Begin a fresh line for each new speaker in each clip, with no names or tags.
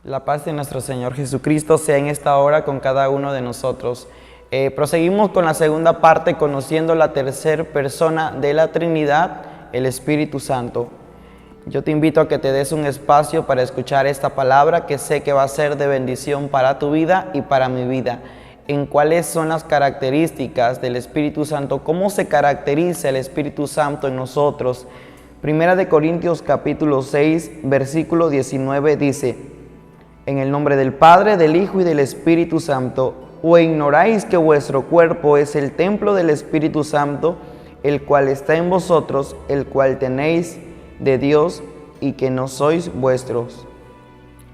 La paz de nuestro Señor Jesucristo sea en esta hora con cada uno de nosotros. Proseguimos con la segunda parte, conociendo la tercera persona de la Trinidad, el Espíritu Santo. Yo te invito a que te des un espacio para escuchar esta palabra que sé que va a ser de bendición para tu vida y para mi vida. En cuáles son las características del Espíritu Santo, cómo se caracteriza el Espíritu Santo en nosotros. Primera de Corintios capítulo 6, versículo 19 dice: en el nombre del Padre, del Hijo y del Espíritu Santo, ¿o ignoráis que vuestro cuerpo es el templo del Espíritu Santo, el cual está en vosotros, el cual tenéis de Dios y que no sois vuestros?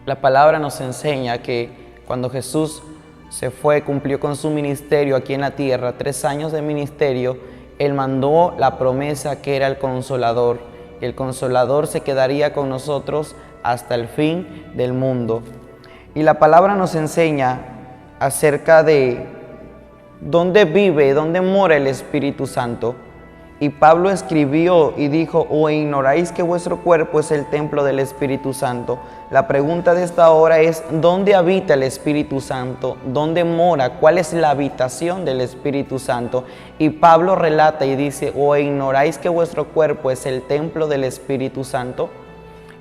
La palabra nos enseña que cuando Jesús se fue, cumplió con su ministerio aquí en la tierra, 3 años de ministerio, Él mandó la promesa que era el Consolador. El Consolador se quedaría con nosotros hasta el fin del mundo. Y la palabra nos enseña acerca de dónde vive, dónde mora el Espíritu Santo. Y Pablo escribió y dijo: ¿o ignoráis que vuestro cuerpo es el templo del Espíritu Santo? La pregunta de esta hora es: ¿dónde habita el Espíritu Santo? ¿Dónde mora? ¿Cuál es la habitación del Espíritu Santo? Y Pablo relata y dice: ¿o ignoráis que vuestro cuerpo es el templo del Espíritu Santo?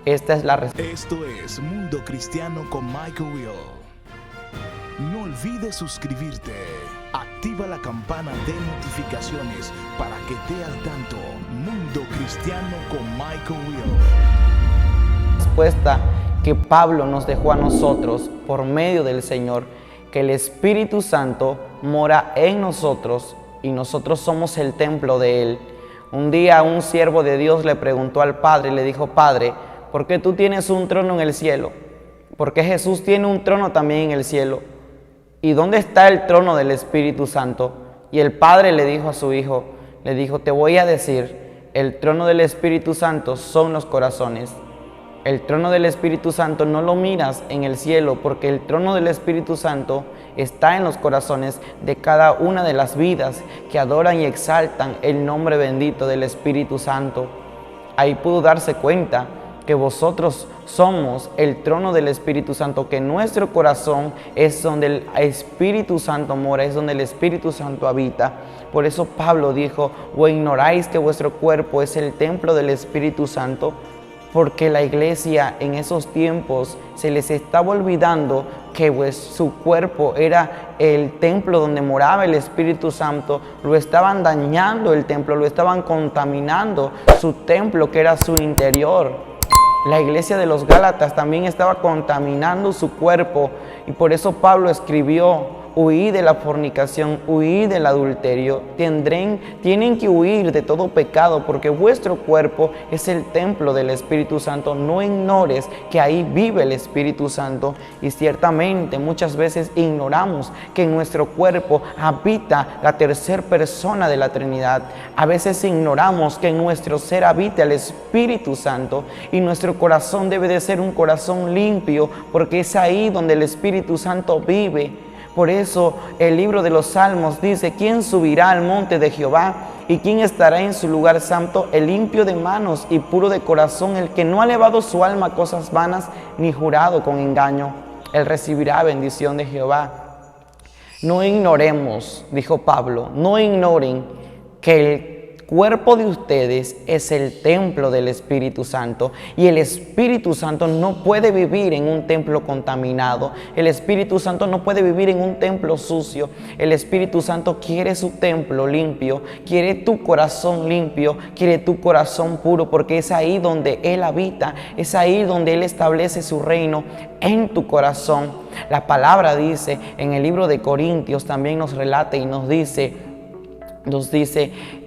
Esta es la respuesta.
Esto es Mundo Cristiano con Michael Will. No olvides suscribirte. Activa la campana de notificaciones para que estés al tanto. Mundo Cristiano con Michael Will.
Respuesta que Pablo nos dejó a nosotros por medio del Señor, que el Espíritu Santo mora en nosotros y nosotros somos el templo de Él. Un día un siervo de Dios le preguntó al Padre y le dijo: Padre, ¿por qué tú tienes un trono en el cielo? ¿Por qué Jesús tiene un trono también en el cielo? ¿Y dónde está el trono del Espíritu Santo? Y el Padre le dijo a su Hijo, te voy a decir, el trono del Espíritu Santo son los corazones. El trono del Espíritu Santo no lo miras en el cielo, porque el trono del Espíritu Santo está en los corazones de cada una de las vidas que adoran y exaltan el nombre bendito del Espíritu Santo. Ahí pudo darse cuenta que vosotros somos el trono del Espíritu Santo, que nuestro corazón es donde el Espíritu Santo mora, es donde el Espíritu Santo habita. Por eso Pablo dijo: ¿o ignoráis que vuestro cuerpo es el templo del Espíritu Santo? Porque la iglesia en esos tiempos se les estaba olvidando que su cuerpo era el templo donde moraba el Espíritu Santo. Lo estaban dañando el templo, lo estaban contaminando su templo, que era su interior. La iglesia de los Gálatas también estaba contaminando su cuerpo, y por eso Pablo escribió: huid de la fornicación, huid del adulterio. Tienen que huir de todo pecado, porque vuestro cuerpo es el templo del Espíritu Santo. No ignores que ahí vive el Espíritu Santo. Y ciertamente muchas veces ignoramos que en nuestro cuerpo habita la tercera persona de la Trinidad. A veces ignoramos que en nuestro ser habita el Espíritu Santo, y nuestro corazón debe de ser un corazón limpio, porque es ahí donde el Espíritu Santo vive. Por eso el libro de los Salmos dice: ¿quién subirá al monte de Jehová? ¿Y quién estará en su lugar santo? El limpio de manos y puro de corazón, el que no ha elevado su alma a cosas vanas, ni jurado con engaño. Él recibirá bendición de Jehová. No ignoremos, dijo Pablo, no ignoren que el cuerpo de ustedes es el templo del Espíritu Santo, y el Espíritu Santo no puede vivir en un templo contaminado. El Espíritu Santo no puede vivir en un templo sucio. El Espíritu Santo quiere su templo limpio, quiere tu corazón limpio, quiere tu corazón puro, porque es ahí donde Él habita, es ahí donde Él establece su reino, en tu corazón. La palabra dice en el libro de Corintios, también nos relata y nos dice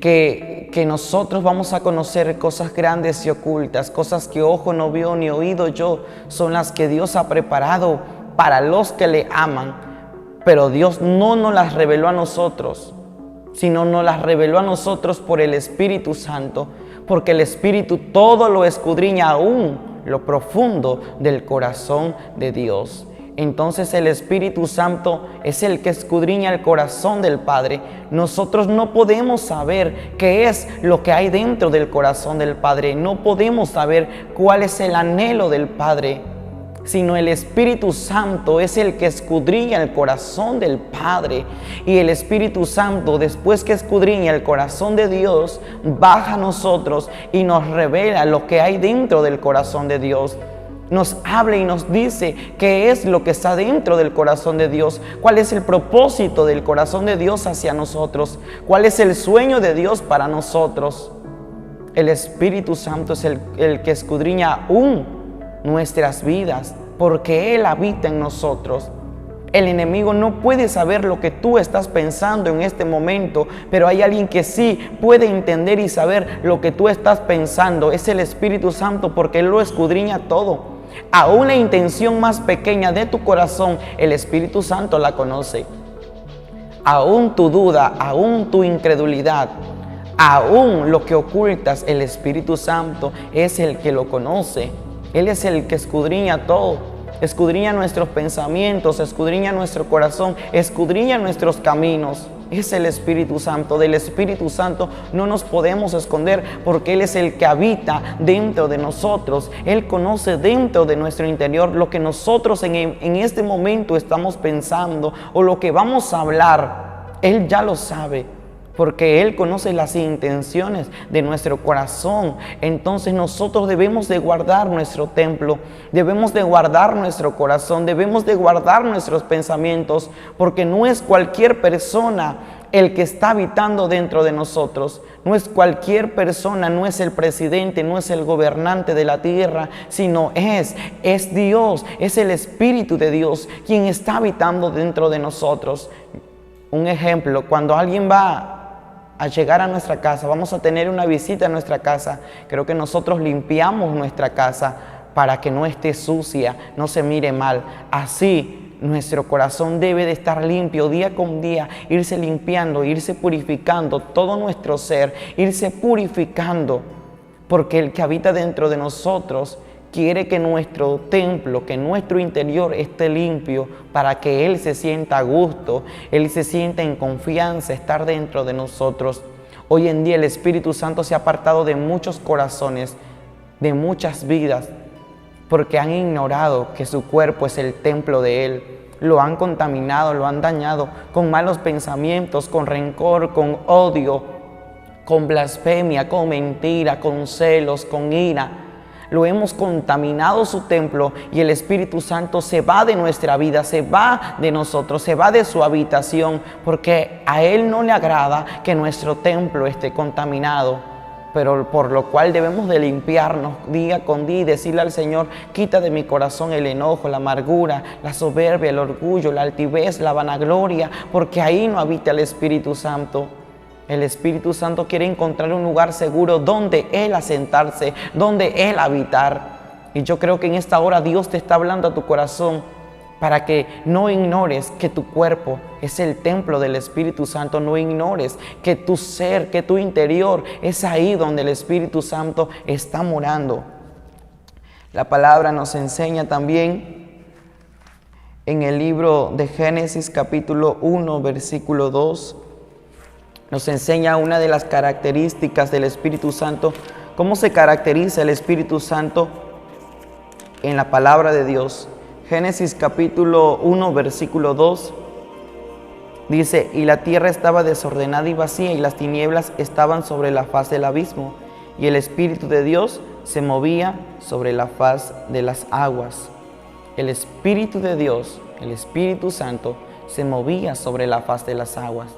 que nosotros vamos a conocer cosas grandes y ocultas, cosas que ojo no vio ni oído yo, son las que Dios ha preparado para los que le aman. Pero Dios no nos las reveló a nosotros, sino nos las reveló a nosotros por el Espíritu Santo, porque el Espíritu todo lo escudriña, aún lo profundo del corazón de Dios. Entonces el Espíritu Santo es el que escudriña el corazón del Padre. Nosotros no podemos saber qué es lo que hay dentro del corazón del Padre. No podemos saber cuál es el anhelo del Padre. sino el Espíritu Santo es el que escudriña el corazón del Padre. Y el Espíritu Santo, después que escudriña el corazón de Dios, baja a nosotros y nos revela lo que hay dentro del corazón de Dios. Nos habla y nos dice qué es lo que está dentro del corazón de Dios, cuál es el propósito del corazón de Dios hacia nosotros, cuál es el sueño de Dios para nosotros. El Espíritu Santo es el que escudriña aún nuestras vidas, porque Él habita en nosotros. El enemigo no puede saber lo que tú estás pensando en este momento, pero hay alguien que sí puede entender y saber lo que tú estás pensando. Es el Espíritu Santo, porque Él lo escudriña todo. Aún la intención más pequeña de tu corazón, el Espíritu Santo la conoce. Aún tu duda, aún tu incredulidad, aún lo que ocultas, el Espíritu Santo es el que lo conoce. Él es el que escudriña todo, escudriña nuestros pensamientos, escudriña nuestro corazón, escudriña nuestros caminos. Es el Espíritu Santo. Del Espíritu Santo no nos podemos esconder, porque Él es el que habita dentro de nosotros. Él conoce dentro de nuestro interior lo que nosotros en este momento estamos pensando o lo que vamos a hablar. Él ya lo sabe, porque Él conoce las intenciones de nuestro corazón. Entonces nosotros debemos de guardar nuestro templo, debemos de guardar nuestro corazón, debemos de guardar nuestros pensamientos, porque no es cualquier persona el que está habitando dentro de nosotros. No es cualquier persona, no es el presidente, no es el gobernante de la tierra, sino es Dios, es el Espíritu de Dios quien está habitando dentro de nosotros. Un ejemplo, cuando alguien va a llegar a nuestra casa, vamos a tener una visita a nuestra casa, creo que nosotros limpiamos nuestra casa para que no esté sucia, no se mire mal. Así nuestro corazón debe de estar limpio día con día, irse limpiando, irse purificando todo nuestro ser, irse purificando, porque el que habita dentro de nosotros quiere que nuestro templo, que nuestro interior esté limpio, para que Él se sienta a gusto, Él se sienta en confianza estar dentro de nosotros. Hoy en día el Espíritu Santo se ha apartado de muchos corazones, de muchas vidas, porque han ignorado que su cuerpo es el templo de Él. Lo han contaminado, lo han dañado con malos pensamientos, con rencor, con odio, con blasfemia, con mentira, con celos, con ira. Lo hemos contaminado su templo, y el Espíritu Santo se va de nuestra vida, se va de nosotros, se va de su habitación, porque a Él no le agrada que nuestro templo esté contaminado. Pero por lo cual debemos de limpiarnos día con día y decirle al Señor: quita de mi corazón el enojo, la amargura, la soberbia, el orgullo, la altivez, la vanagloria, porque ahí no habita el Espíritu Santo. El Espíritu Santo quiere encontrar un lugar seguro donde Él asentarse, donde Él habitar. Y yo creo que en esta hora Dios te está hablando a tu corazón para que no ignores que tu cuerpo es el templo del Espíritu Santo. No ignores que tu ser, que tu interior es ahí donde el Espíritu Santo está morando. La palabra nos enseña también en el libro de Génesis capítulo 1, versículo 2. Nos enseña una de las características del Espíritu Santo, cómo se caracteriza el Espíritu Santo en la palabra de Dios. Génesis capítulo 1, versículo 2, dice: y la tierra estaba desordenada y vacía, y las tinieblas estaban sobre la faz del abismo, y el Espíritu de Dios se movía sobre la faz de las aguas. El Espíritu de Dios, el Espíritu Santo, se movía sobre la faz de las aguas.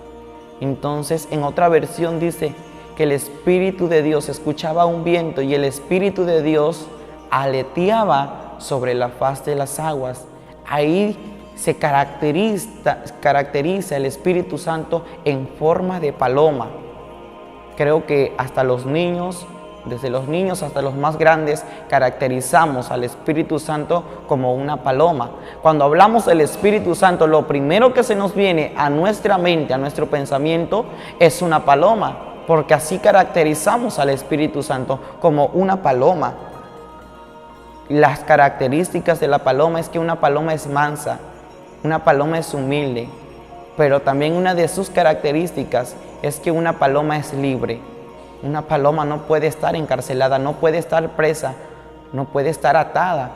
Entonces, en otra versión dice que el Espíritu de Dios escuchaba un viento, y el Espíritu de Dios aleteaba sobre la faz de las aguas. Ahí se caracteriza el Espíritu Santo en forma de paloma. Creo que hasta los niños, desde los niños hasta los más grandes, caracterizamos al Espíritu Santo como una paloma. Cuando hablamos del Espíritu Santo, lo primero que se nos viene a nuestra mente, a nuestro pensamiento, es una paloma, porque así caracterizamos al Espíritu Santo, como una paloma. Las características de la paloma es que una paloma es mansa, una paloma es humilde, pero también una de sus características es que una paloma es libre. Una paloma no puede estar encarcelada, no puede estar presa, no puede estar atada.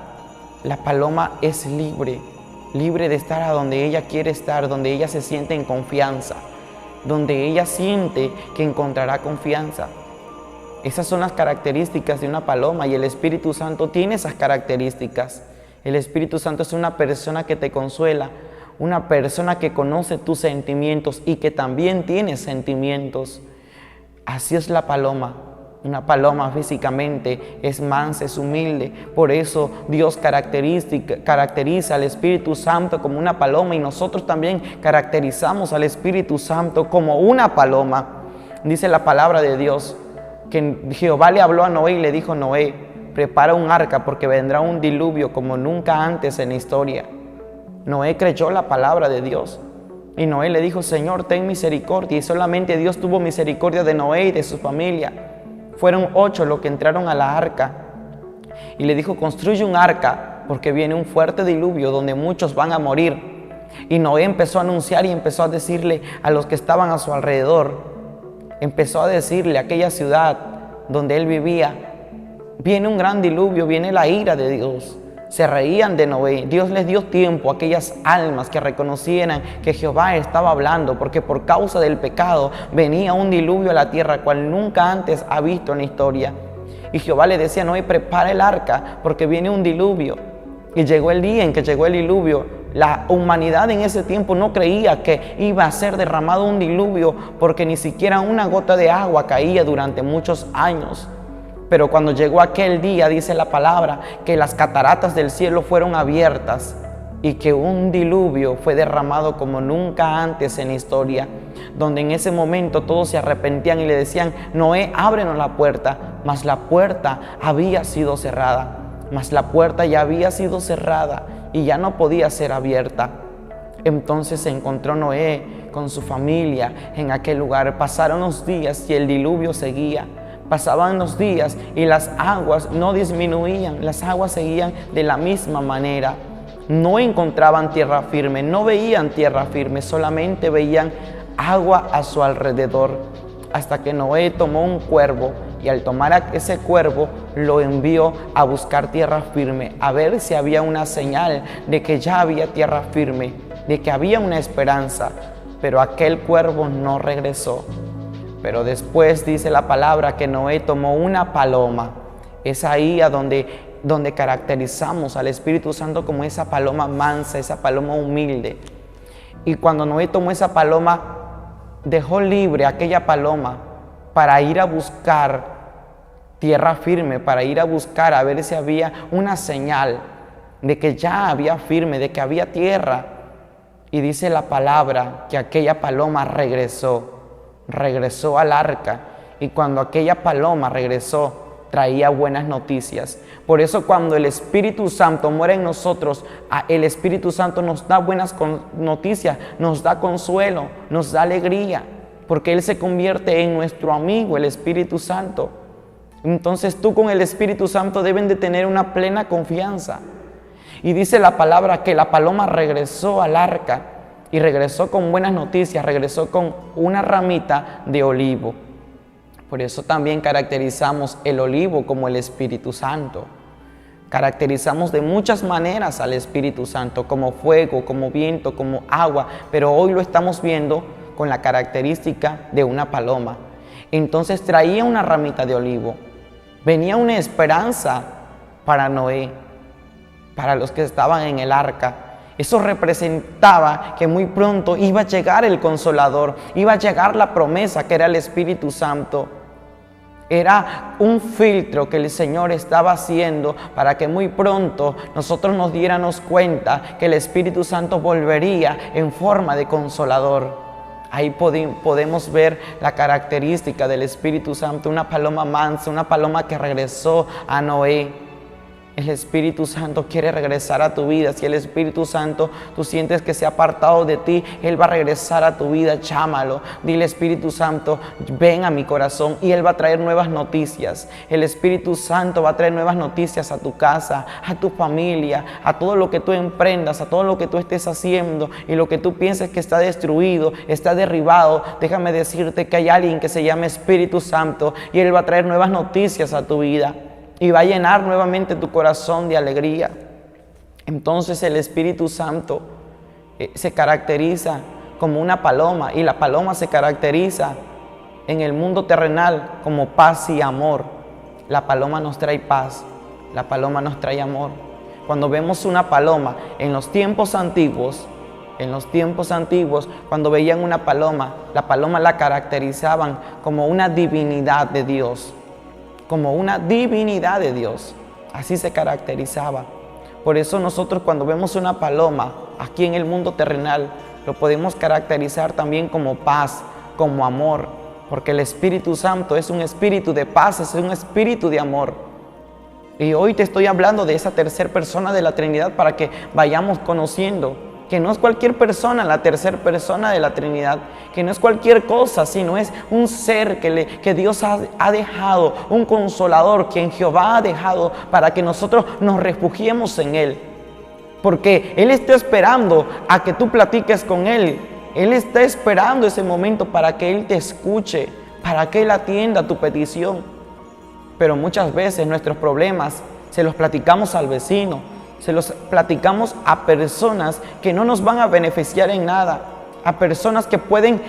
la paloma es libre de estar a donde ella quiere estar, donde ella se siente en confianza, donde ella siente que encontrará confianza. Esas son las características de una paloma y el Espíritu Santo tiene esas características. El Espíritu Santo es una persona que te consuela, una persona que conoce tus sentimientos y que también tiene sentimientos. Así es la paloma. Una paloma físicamente es mansa, es humilde. Por eso Dios caracteriza al Espíritu Santo como una paloma y nosotros también caracterizamos al Espíritu Santo como una paloma. Dice la palabra de Dios que Jehová le habló a Noé y le dijo: Noé, prepara un arca porque vendrá un diluvio como nunca antes en la historia. Noé creyó la palabra de Dios y Noé le dijo: Señor, ten misericordia. Y solamente Dios tuvo misericordia de Noé y de su familia. Fueron 8 los que entraron a la arca y le dijo: construye un arca porque viene un fuerte diluvio donde muchos van a morir. Y Noé empezó a anunciar y empezó a decirle a los que estaban a su alrededor, empezó a decirle a aquella ciudad donde él vivía: viene un gran diluvio, viene la ira de Dios. Se reían de Noé. Dios les dio tiempo a aquellas almas que reconocieran que Jehová estaba hablando, porque por causa del pecado venía un diluvio a la tierra cual nunca antes ha visto en la historia. Y Jehová le decía a Noé: prepara el arca porque viene un diluvio. Y llegó el día en que llegó el diluvio. La humanidad en ese tiempo no creía que iba a ser derramado un diluvio, porque ni siquiera una gota de agua caía durante muchos años. Pero cuando llegó aquel día, dice la palabra, que las cataratas del cielo fueron abiertas y que un diluvio fue derramado como nunca antes en la historia, donde en ese momento todos se arrepentían y le decían: Noé, ábrenos la puerta. Mas la puerta había sido cerrada, y ya no podía ser abierta. Entonces se encontró Noé con su familia en aquel lugar. Pasaron los días y el diluvio seguía. Pasaban los días y las aguas no disminuían, las aguas seguían de la misma manera. No encontraban tierra firme, no veían tierra firme, solamente veían agua a su alrededor. Hasta que Noé tomó un cuervo y al tomar ese cuervo lo envió a buscar tierra firme, a ver si había una señal de que ya había tierra firme, de que había una esperanza. Pero aquel cuervo no regresó. Pero después dice la palabra que Noé tomó una paloma. Es ahí a donde caracterizamos al Espíritu Santo como esa paloma mansa, esa paloma humilde. Y cuando Noé tomó esa paloma, dejó libre aquella paloma para ir a buscar tierra firme, para ir a buscar a ver si había una señal de que ya había firme, de que había tierra. Y dice la palabra que aquella paloma regresó al arca, y cuando aquella paloma regresó, traía buenas noticias. Por eso cuando el Espíritu Santo muere en nosotros, el Espíritu Santo nos da buenas noticias, nos da consuelo, nos da alegría, porque Él se convierte en nuestro amigo, el Espíritu Santo. Entonces tú con el Espíritu Santo deben de tener una plena confianza. Y dice la palabra que la paloma regresó al arca, y regresó con buenas noticias, regresó con una ramita de olivo. Por eso también caracterizamos el olivo como el Espíritu Santo. Caracterizamos de muchas maneras al Espíritu Santo, como fuego, como viento, como agua, pero hoy lo estamos viendo con la característica de una paloma. Entonces traía una ramita de olivo. Venía una esperanza para Noé, para los que estaban en el arca. Eso representaba que muy pronto iba a llegar el Consolador, iba a llegar la promesa que era el Espíritu Santo. Era un filtro que el Señor estaba haciendo para que muy pronto nosotros nos diéramos cuenta que el Espíritu Santo volvería en forma de Consolador. Ahí podemos ver la característica del Espíritu Santo, una paloma mansa, una paloma que regresó a Noé. El Espíritu Santo quiere regresar a tu vida. Si el Espíritu Santo tú sientes que se ha apartado de ti, Él va a regresar a tu vida. Llámalo, dile: Espíritu Santo, ven a mi corazón, y Él va a traer nuevas noticias. El Espíritu Santo va a traer nuevas noticias a tu casa, a tu familia, a todo lo que tú emprendas, a todo lo que tú estés haciendo y lo que tú pienses que está destruido, está derribado. Déjame decirte que hay alguien que se llama Espíritu Santo y Él va a traer nuevas noticias a tu vida. Y va a llenar nuevamente tu corazón de alegría. Entonces el Espíritu Santo se caracteriza como una paloma, y la paloma se caracteriza en el mundo terrenal como paz y amor. La paloma nos trae paz, la paloma nos trae amor. Cuando vemos una paloma en los tiempos antiguos, cuando veían una paloma, la paloma la caracterizaban como una divinidad de Dios, como una divinidad de Dios. Así se caracterizaba. Por eso nosotros cuando vemos una paloma aquí en el mundo terrenal, lo podemos caracterizar también como paz, como amor, porque el Espíritu Santo es un espíritu de paz, es un espíritu de amor. Y hoy te estoy hablando de esa tercera persona de la Trinidad para que vayamos conociendo que no es cualquier persona la tercera persona de la Trinidad, que no es cualquier cosa, sino es un ser que Dios ha dejado, un consolador, quien Jehová ha dejado para que nosotros nos refugiemos en Él. Porque Él está esperando a que tú platiques con Él. Él está esperando ese momento para que Él te escuche, para que Él atienda tu petición. Pero muchas veces nuestros problemas se los platicamos al vecino, se los platicamos a personas que no nos van a beneficiar en nada, a personas que pueden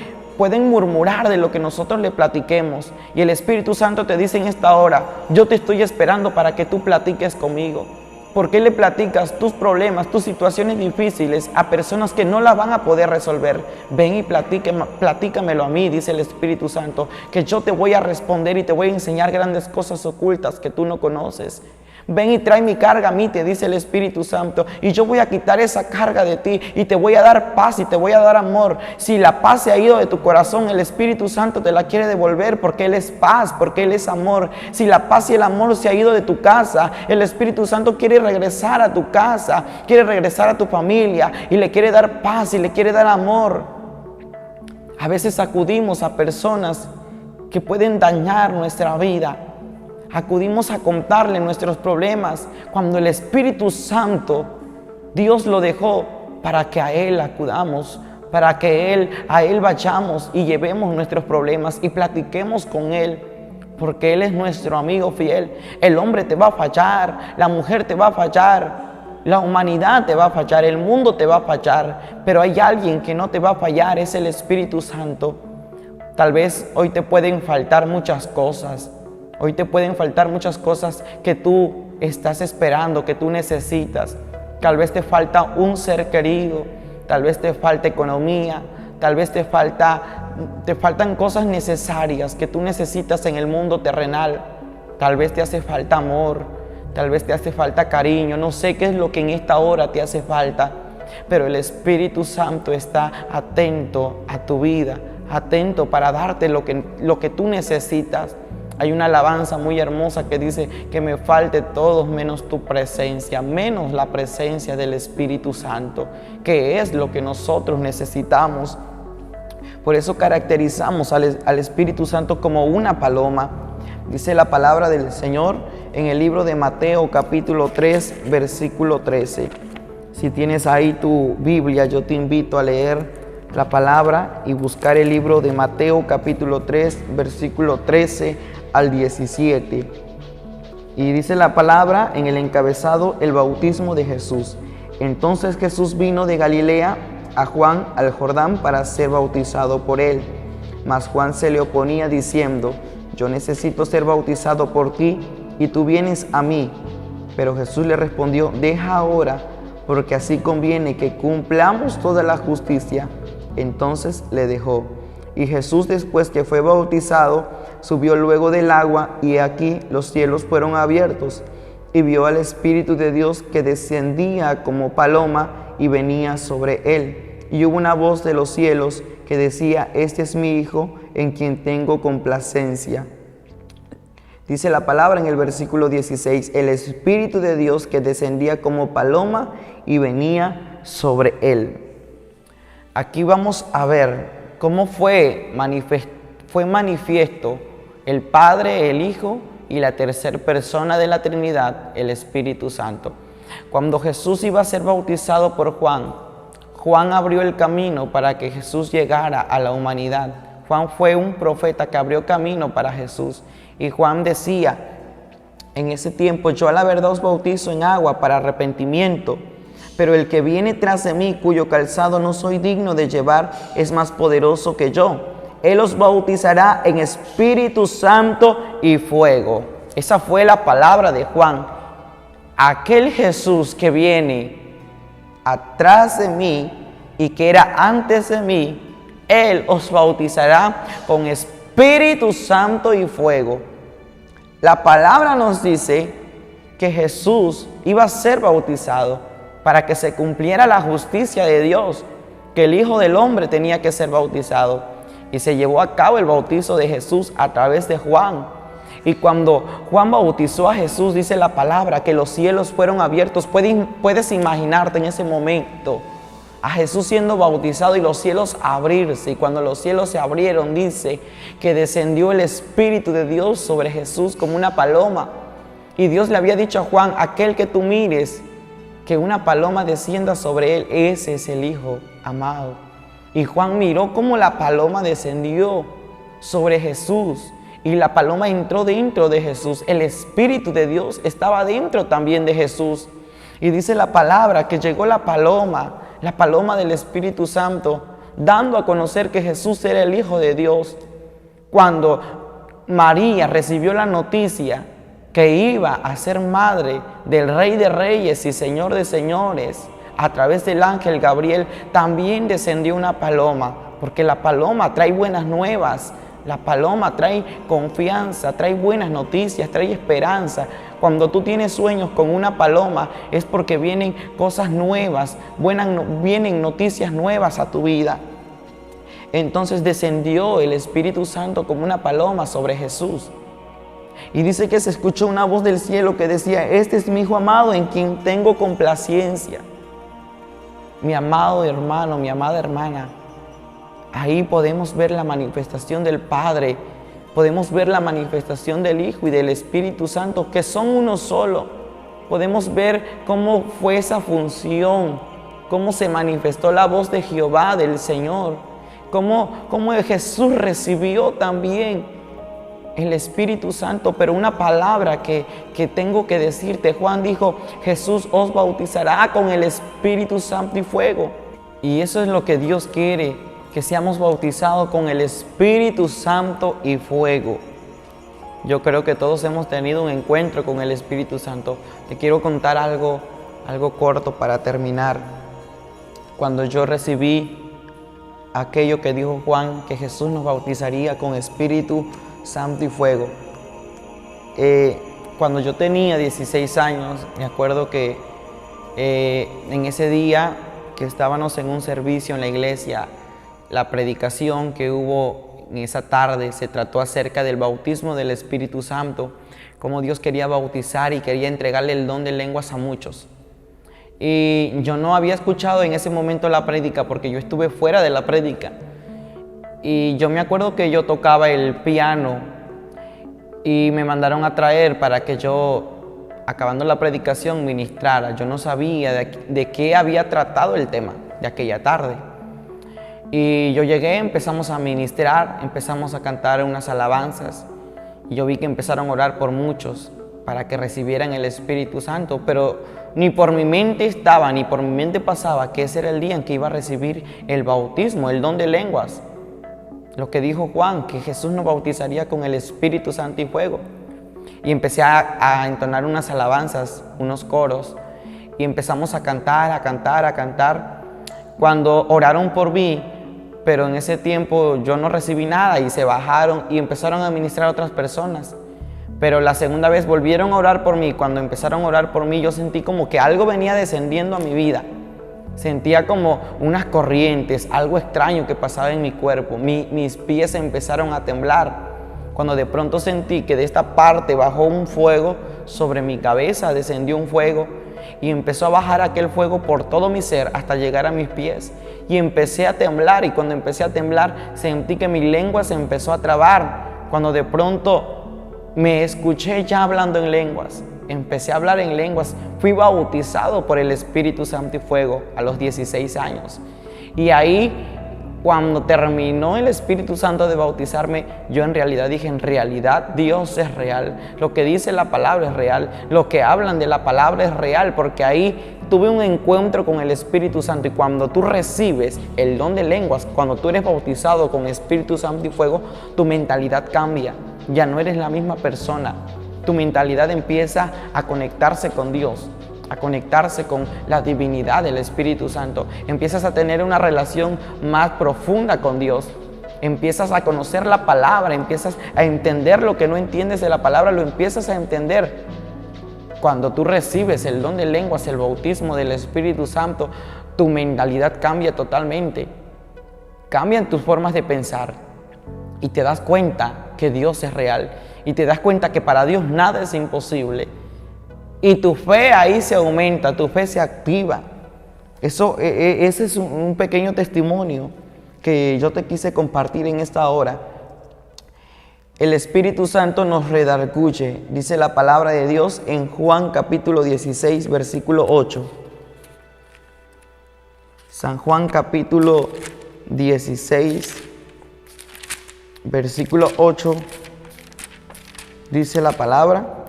murmurar de lo que nosotros le platiquemos. Y el Espíritu Santo te dice en esta hora: yo te estoy esperando para que tú platiques conmigo. ¿Por qué le platicas tus problemas, tus situaciones difíciles a personas que no las van a poder resolver? Ven y platícamelo a mí, dice el Espíritu Santo, que yo te voy a responder y te voy a enseñar grandes cosas ocultas que tú no conoces. Ven y trae mi carga a mí, te dice el Espíritu Santo, y yo voy a quitar esa carga de ti y te voy a dar paz y te voy a dar amor. Si la paz se ha ido de tu corazón, el Espíritu Santo te la quiere devolver, porque Él es paz, porque Él es amor. Si la paz y el amor se ha ido de tu casa, el Espíritu Santo quiere regresar a tu casa, quiere regresar a tu familia y le quiere dar paz y le quiere dar amor. A veces acudimos a personas que pueden dañar nuestra vida. Acudimos a contarle nuestros problemas cuando el Espíritu Santo, Dios lo dejó para que a Él acudamos, para que a Él vayamos y llevemos nuestros problemas y platiquemos con Él, porque Él es nuestro amigo fiel. El hombre te va a fallar, la mujer te va a fallar, la humanidad te va a fallar, el mundo te va a fallar, pero hay alguien que no te va a fallar, es el Espíritu Santo. Tal vez hoy te pueden faltar muchas cosas. Hoy te pueden faltar muchas cosas que tú estás esperando, que tú necesitas. Tal vez te falta un ser querido, tal vez te falta economía, tal vez te faltan cosas necesarias que tú necesitas en el mundo terrenal. Tal vez te hace falta amor, tal vez te hace falta cariño. No sé qué es lo que en esta hora te hace falta, pero el Espíritu Santo está atento a tu vida, atento para darte lo que tú necesitas. Hay una alabanza muy hermosa que dice que me falte todo menos tu presencia, menos la presencia del Espíritu Santo, que es lo que nosotros necesitamos. Por eso caracterizamos al Espíritu Santo como una paloma. Dice la palabra del Señor en el libro de Mateo capítulo 3, versículo 13. Si tienes ahí tu Biblia, yo te invito a leer la palabra y buscar el libro de Mateo capítulo 3, versículo 13 al 17. Y dice la palabra en el encabezado: el bautismo de Jesús. Entonces Jesús vino de Galilea a Juan al Jordán para ser bautizado por él. Mas Juan se le oponía diciendo: yo necesito ser bautizado por ti, y tú vienes a mí. Pero Jesús le respondió: deja ahora, porque así conviene que cumplamos toda la justicia. Entonces le dejó. Y Jesús, después que fue bautizado, subió luego del agua, y aquí los cielos fueron abiertos, y vio al Espíritu de Dios que descendía como paloma y venía sobre él. Y hubo una voz de los cielos que decía: este es mi Hijo, en quien tengo complacencia. Dice la palabra en el versículo 16: el Espíritu de Dios que descendía como paloma y venía sobre él. Aquí vamos a ver cómo fue manifiesto el Padre, el Hijo y la tercera persona de la Trinidad, el Espíritu Santo. Cuando Jesús iba a ser bautizado por Juan, Juan abrió el camino para que Jesús llegara a la humanidad. Juan fue un profeta que abrió camino para Jesús. Y Juan decía en ese tiempo: yo a la verdad os bautizo en agua para arrepentimiento, Pero el que viene tras de mí, cuyo calzado no soy digno de llevar, es más poderoso que yo. Él os bautizará en Espíritu Santo y fuego. Esa fue la palabra de Juan. Aquel Jesús que viene atrás de mí y que era antes de mí, Él os bautizará con Espíritu Santo y fuego. La palabra nos dice que Jesús iba a ser bautizado para que se cumpliera la justicia de Dios, que el Hijo del Hombre tenía que ser bautizado. Y se llevó a cabo el bautizo de Jesús a través de Juan. Y cuando Juan bautizó a Jesús, dice la palabra que los cielos fueron abiertos. Puedes imaginarte en ese momento a Jesús siendo bautizado y los cielos abrirse. Y cuando los cielos se abrieron, dice que descendió el Espíritu de Dios sobre Jesús como una paloma. Y Dios le había dicho a Juan: aquel que tú mires, que una paloma descienda sobre él, ese es el Hijo amado. Y Juan miró cómo la paloma descendió sobre Jesús. Y la paloma entró dentro de Jesús. El Espíritu de Dios estaba dentro también de Jesús. Y dice la palabra que llegó la paloma del Espíritu Santo, dando a conocer que Jesús era el Hijo de Dios. Cuando María recibió la noticia que iba a ser madre del Rey de Reyes y Señor de Señores, a través del ángel Gabriel, también descendió una paloma, porque la paloma trae buenas nuevas. La paloma trae confianza, trae buenas noticias, trae esperanza. Cuando tú tienes sueños con una paloma es porque vienen cosas nuevas, vienen noticias nuevas a tu vida. Entonces descendió el Espíritu Santo como una paloma sobre Jesús. Y dice que se escuchó una voz del cielo que decía: este es mi Hijo amado en quien tengo complacencia. Mi amado hermano, mi amada hermana, ahí podemos ver la manifestación del Padre, podemos ver la manifestación del Hijo y del Espíritu Santo, que son uno solo. Podemos ver cómo fue esa función, cómo se manifestó la voz de Jehová, del Señor, cómo Jesús recibió también el Espíritu Santo. Pero una palabra que tengo que decirte: Juan dijo: Jesús os bautizará con el Espíritu Santo y fuego. Y eso es lo que Dios quiere, que seamos bautizados con el Espíritu Santo y fuego. Yo creo que todos hemos tenido un encuentro con el Espíritu Santo. Te quiero contar algo corto para terminar. Cuando yo recibí aquello que dijo Juan, que Jesús nos bautizaría con Espíritu Santo y fuego. Cuando yo tenía 16 años, me acuerdo que en ese día que estábamos en un servicio en la iglesia, la predicación que hubo en esa tarde se trató acerca del bautismo del Espíritu Santo, cómo Dios quería bautizar y quería entregarle el don de lenguas a muchos. Y yo no había escuchado en ese momento la prédica porque yo estuve fuera de la prédica. Y yo me acuerdo que yo tocaba el piano y me mandaron a traer para que yo, acabando la predicación, ministrara. Yo no sabía de qué había tratado el tema de aquella tarde. Y yo llegué, empezamos a ministrar, empezamos a cantar unas alabanzas. Y yo vi que empezaron a orar por muchos para que recibieran el Espíritu Santo, pero ni por mi mente estaba, ni por mi mente pasaba que ese era el día en que iba a recibir el bautismo, el don de lenguas. Lo que dijo Juan, que Jesús nos bautizaría con el Espíritu Santo y fuego. Y empecé a entonar unas alabanzas, unos coros, y empezamos a cantar. Cuando oraron por mí, pero en ese tiempo yo no recibí nada y se bajaron y empezaron a ministrar a otras personas. Pero la segunda vez volvieron a orar por mí. Cuando empezaron a orar por mí, yo sentí como que algo venía descendiendo a mi vida. Sentía como unas corrientes, algo extraño que pasaba en mi cuerpo. Mis pies empezaron a temblar. Cuando de pronto sentí que de esta parte bajó un fuego sobre mi cabeza, descendió un fuego y empezó a bajar aquel fuego por todo mi ser hasta llegar a mis pies. Y empecé a temblar, y cuando empecé a temblar sentí que mi lengua se empezó a trabar. Cuando de pronto me escuché ya hablando en lenguas, empecé a hablar en lenguas. Fui bautizado por el Espíritu Santo y fuego a los 16 años. Y ahí, cuando terminó el Espíritu Santo de bautizarme, yo en realidad dije: en realidad Dios es real. Lo que dice la palabra es real. Lo que hablan de la palabra es real, porque ahí tuve un encuentro con el Espíritu Santo. Y cuando tú recibes el don de lenguas, cuando tú eres bautizado con Espíritu Santo y fuego, tu mentalidad cambia. Ya no eres la misma persona. Tu mentalidad empieza a conectarse con Dios, a conectarse con la divinidad del Espíritu Santo. Empiezas a tener una relación más profunda con Dios. Empiezas a conocer la palabra, empiezas a entender lo que no entiendes de la palabra, lo empiezas a entender. Cuando tú recibes el don de lenguas, el bautismo del Espíritu Santo, tu mentalidad cambia totalmente. Cambian tus formas de pensar y te das cuenta que Dios es real y te das cuenta que para Dios nada es imposible. Y tu fe ahí se aumenta, tu fe se activa. Ese es un pequeño testimonio que yo te quise compartir en esta hora. El Espíritu Santo nos redarguye, dice la palabra de Dios en Juan capítulo 16, versículo 8. San Juan capítulo 16, versículo 8, dice la palabra: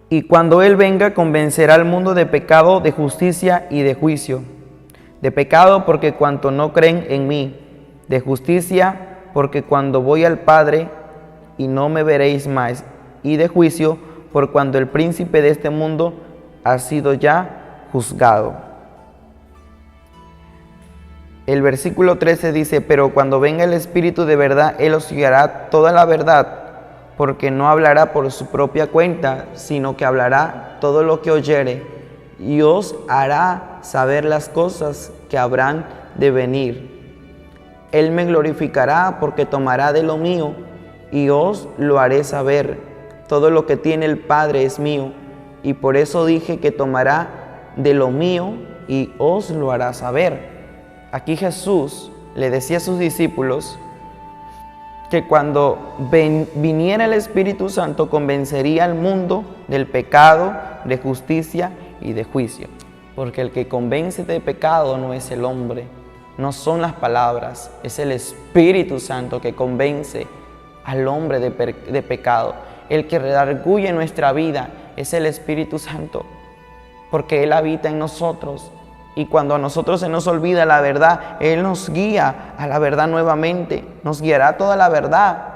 y cuando Él venga, convencerá al mundo de pecado, de justicia y de juicio. De pecado, porque cuanto no creen en mí. De justicia, porque cuando voy al Padre y no me veréis más. Y de juicio, por cuando el príncipe de este mundo ha sido ya juzgado. El versículo 13 dice: pero cuando venga el Espíritu de verdad, Él os guiará toda la verdad, porque no hablará por su propia cuenta, sino que hablará todo lo que oyere, y os hará saber las cosas que habrán de venir. Él me glorificará, porque tomará de lo mío, y os lo haré saber. Todo lo que tiene el Padre es mío, y por eso dije que tomará de lo mío, y os lo hará saber. Aquí Jesús le decía a sus discípulos que cuando viniera el Espíritu Santo, convencería al mundo del pecado, de justicia y de juicio. Porque el que convence de pecado no es el hombre, no son las palabras, es el Espíritu Santo que convence al hombre de pecado. El que redarguye nuestra vida es el Espíritu Santo, porque Él habita en nosotros. Y cuando a nosotros se nos olvida la verdad, Él nos guía a la verdad nuevamente, nos guiará a toda la verdad.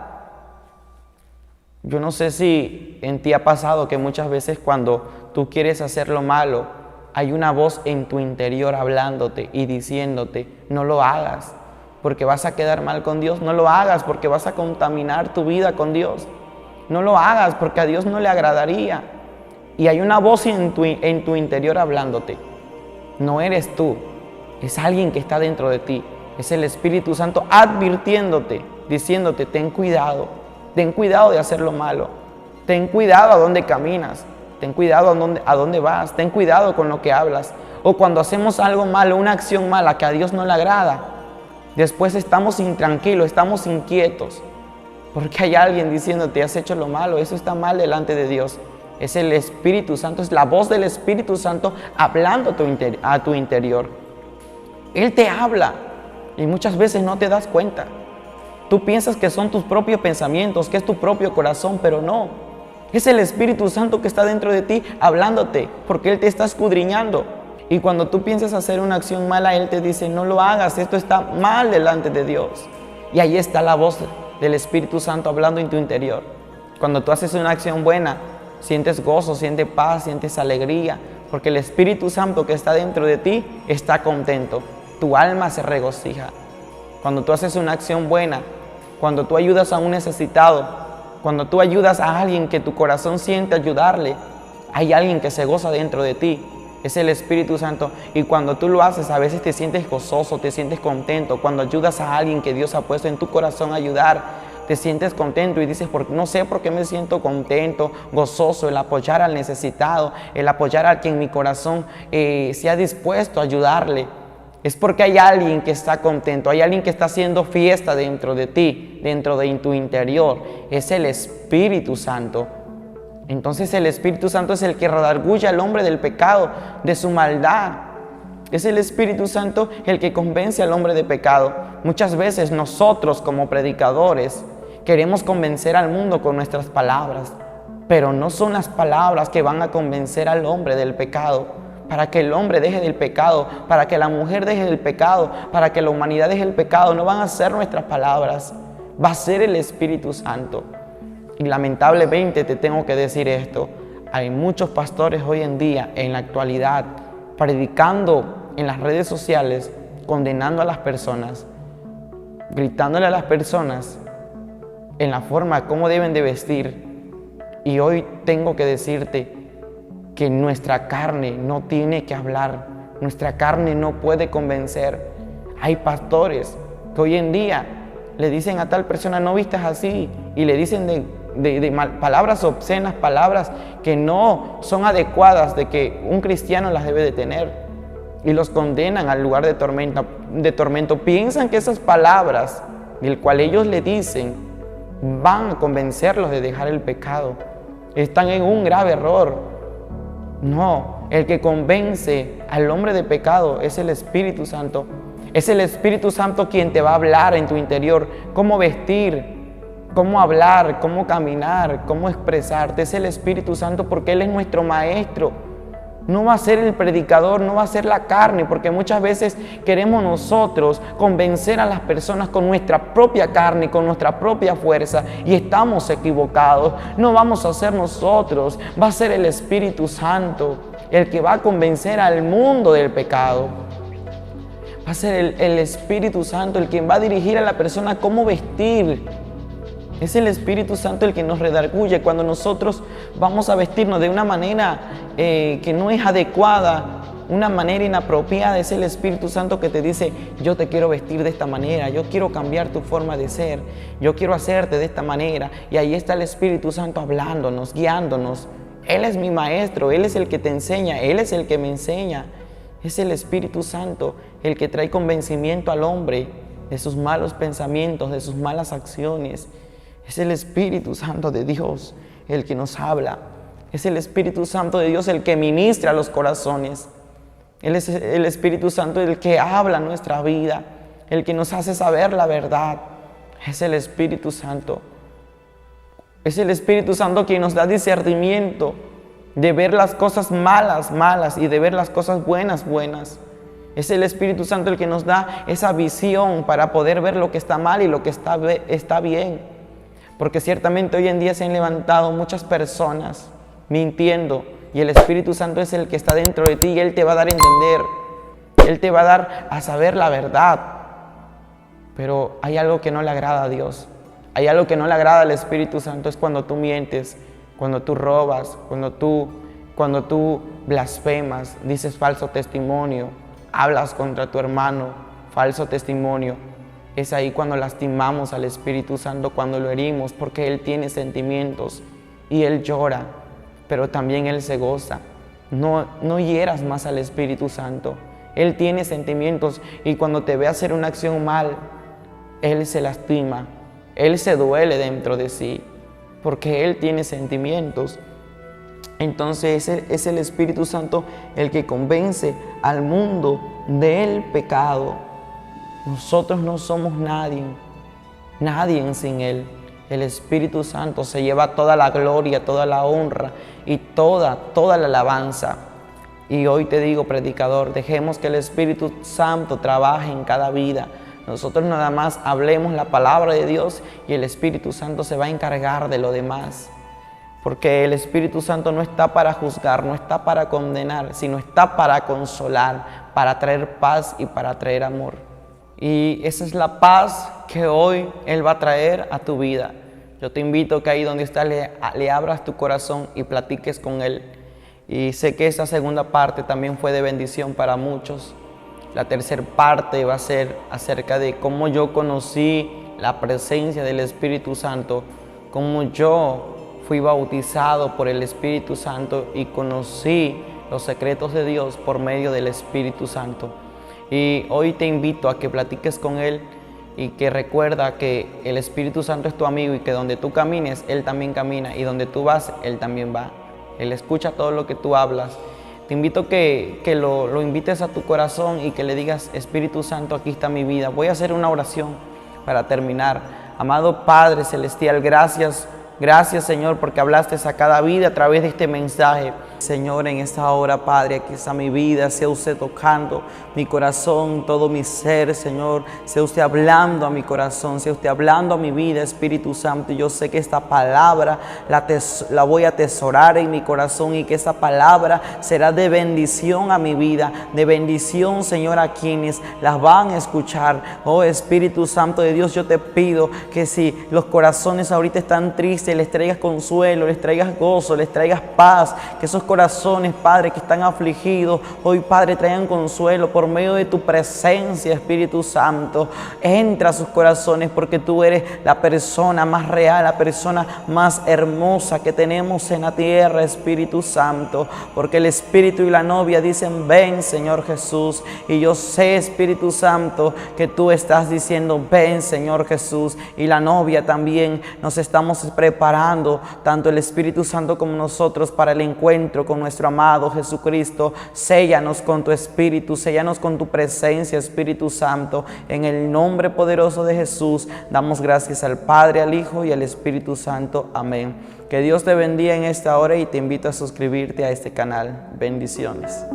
Yo no sé si en ti ha pasado que muchas veces cuando tú quieres hacer lo malo, hay una voz en tu interior hablándote y diciéndote: no lo hagas porque vas a quedar mal con Dios, no lo hagas porque vas a contaminar tu vida con Dios, no lo hagas porque a Dios no le agradaría. Y hay una voz en tu interior hablándote. No eres tú, es alguien que está dentro de ti, es el Espíritu Santo advirtiéndote, diciéndote: ten cuidado de hacer lo malo, ten cuidado a dónde caminas, ten cuidado a dónde vas, ten cuidado con lo que hablas. O cuando hacemos algo malo, una acción mala que a Dios no le agrada, después estamos intranquilos, estamos inquietos, porque hay alguien diciéndote: has hecho lo malo, eso está mal delante de Dios. Es el Espíritu Santo, es la voz del Espíritu Santo hablando a tu interior. Él te habla y muchas veces no te das cuenta. Tú piensas que son tus propios pensamientos, que es tu propio corazón, pero no. Es el Espíritu Santo que está dentro de ti hablándote, porque Él te está escudriñando. Y cuando tú piensas hacer una acción mala, Él te dice: no lo hagas, esto está mal delante de Dios. Y ahí está la voz del Espíritu Santo hablando en tu interior. Cuando tú haces una acción buena, sientes gozo, sientes paz, sientes alegría, porque el Espíritu Santo que está dentro de ti está contento. Tu alma se regocija. Cuando tú haces una acción buena, cuando tú ayudas a un necesitado, cuando tú ayudas a alguien que tu corazón siente ayudarle, hay alguien que se goza dentro de ti. Es el Espíritu Santo. Y cuando tú lo haces, a veces te sientes gozoso, te sientes contento. Cuando ayudas a alguien que Dios ha puesto en tu corazón a ayudar, te sientes contento y dices: no sé por qué me siento contento, gozoso, el apoyar al necesitado, el apoyar a quien mi corazón se ha dispuesto a ayudarle. Es porque hay alguien que está contento, hay alguien que está haciendo fiesta dentro de ti, dentro de tu interior. Es el Espíritu Santo. Entonces el Espíritu Santo es el que redarguye al hombre del pecado, de su maldad. Es el Espíritu Santo el que convence al hombre de pecado. Muchas veces nosotros como predicadores queremos convencer al mundo con nuestras palabras, pero no son las palabras que van a convencer al hombre del pecado, para que el hombre deje del pecado, para que la mujer deje del pecado, para que la humanidad deje el pecado. No van a ser nuestras palabras, va a ser el Espíritu Santo. Y lamentablemente te tengo que decir esto, hay muchos pastores hoy en día, en la actualidad, predicando en las redes sociales, condenando a las personas, gritándole a las personas en la forma como deben de vestir. Y hoy tengo que decirte que nuestra carne no tiene que hablar, nuestra carne no puede convencer. Hay pastores que hoy en día le dicen a tal persona, no vistas así, y le dicen palabras obscenas, palabras que no son adecuadas de que un cristiano las debe de tener, y los condenan al lugar de tormento. Piensan que esas palabras del cual ellos le dicen van a convencerlos de dejar el pecado. Están en un grave error. No, el que convence al hombre de pecado es el Espíritu Santo. Es el Espíritu Santo quien te va a hablar en tu interior, cómo vestir, cómo hablar, cómo caminar, cómo expresarte. Es el Espíritu Santo porque Él es nuestro maestro. No va a ser el predicador, no va a ser la carne, porque muchas veces queremos nosotros convencer a las personas con nuestra propia carne, con nuestra propia fuerza, y estamos equivocados. No vamos a ser nosotros, va a ser el Espíritu Santo el que va a convencer al mundo del pecado. Va a ser el Espíritu Santo el quien va a dirigir a la persona cómo vestir. Es el Espíritu Santo el que nos redarguye cuando nosotros vamos a vestirnos de una manera que no es adecuada, una manera inapropiada. Es el Espíritu Santo que te dice, yo te quiero vestir de esta manera, yo quiero cambiar tu forma de ser, yo quiero hacerte de esta manera. Y ahí está el Espíritu Santo hablándonos, guiándonos. Él es mi maestro, Él es el que te enseña, Él es el que me enseña. Es el Espíritu Santo el que trae convencimiento al hombre de sus malos pensamientos, de sus malas acciones. Es el Espíritu Santo de Dios el que nos habla. Es el Espíritu Santo de Dios el que ministra los corazones. Él es el Espíritu Santo el que habla nuestra vida, el que nos hace saber la verdad. Es el Espíritu Santo. Es el Espíritu Santo quien nos da discernimiento de ver las cosas malas, malas, y de ver las cosas buenas, buenas. Es el Espíritu Santo el que nos da esa visión para poder ver lo que está mal y lo que está bien. Porque ciertamente hoy en día se han levantado muchas personas mintiendo, y el Espíritu Santo es el que está dentro de ti y Él te va a dar a entender, Él te va a dar a saber la verdad. Pero hay algo que no le agrada a Dios, hay algo que no le agrada al Espíritu Santo, es cuando tú mientes, cuando tú robas, cuando tú blasfemas, dices falso testimonio, hablas contra tu hermano, falso testimonio. Es ahí cuando lastimamos al Espíritu Santo, cuando lo herimos, porque Él tiene sentimientos y Él llora, pero también Él se goza. No hieras más al Espíritu Santo. Él tiene sentimientos, y cuando te ve hacer una acción mal, Él se lastima, Él se duele dentro de sí, porque Él tiene sentimientos. Entonces es el Espíritu Santo el que convence al mundo del pecado. Nosotros no somos nadie sin Él. El Espíritu Santo se lleva toda la gloria, toda la honra y toda la alabanza. Y hoy te digo, predicador, dejemos que el Espíritu Santo trabaje en cada vida. Nosotros nada más hablemos la palabra de Dios y el Espíritu Santo se va a encargar de lo demás. Porque el Espíritu Santo no está para juzgar, no está para condenar, sino está para consolar, para traer paz y para traer amor. Y esa es la paz que hoy Él va a traer a tu vida. Yo te invito que ahí donde estás le abras tu corazón y platiques con Él. Y sé que esa segunda parte también fue de bendición para muchos. La tercera parte va a ser acerca de cómo yo conocí la presencia del Espíritu Santo, cómo yo fui bautizado por el Espíritu Santo y conocí los secretos de Dios por medio del Espíritu Santo. Y hoy te invito a que platiques con Él y que recuerda que el Espíritu Santo es tu amigo y que donde tú camines, Él también camina, y donde tú vas, Él también va. Él escucha todo lo que tú hablas. Te invito que lo invites a tu corazón y que le digas: Espíritu Santo, aquí está mi vida. Voy a hacer una oración para terminar. Amado Padre Celestial, gracias Gracias, Señor, porque hablaste a cada vida a través de este mensaje. Señor, en esta hora, Padre, aquí está mi vida, sea usted tocando mi corazón, todo mi ser, Señor, sea usted hablando a mi corazón, sea usted hablando a mi vida, Espíritu Santo. Yo sé que esta palabra la voy a atesorar en mi corazón y que esta palabra será de bendición a mi vida, de bendición, Señor, a quienes las van a escuchar. Oh Espíritu Santo de Dios, yo te pido que si los corazones ahorita están tristes, les traigas consuelo, les traigas gozo, les traigas paz, que esos corazones, Padre, que están afligidos, hoy, Padre, traigan consuelo por medio de tu presencia, Espíritu Santo. Entra a sus corazones porque tú eres la persona más real, la persona más hermosa que tenemos en la tierra, Espíritu Santo, porque el Espíritu y la novia dicen: ven, Señor Jesús. Y yo sé, Espíritu Santo, que tú estás diciendo: ven, Señor Jesús. Y la novia también nos estamos preparando, tanto el Espíritu Santo como nosotros, para el encuentro con nuestro amado Jesucristo. Séllanos con tu Espíritu, séllanos con tu presencia, Espíritu Santo. En el nombre poderoso de Jesús, damos gracias al Padre, al Hijo y al Espíritu Santo. Amén. Que Dios te bendiga en esta hora y te invito a suscribirte a este canal. Bendiciones.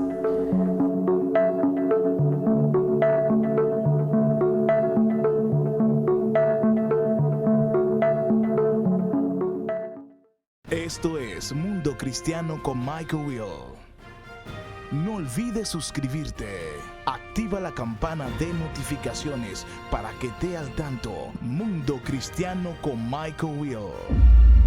Esto es Mundo Cristiano con Michael Will. No olvides suscribirte. Activa la campana de notificaciones para que estés al tanto. Mundo Cristiano con Michael Will.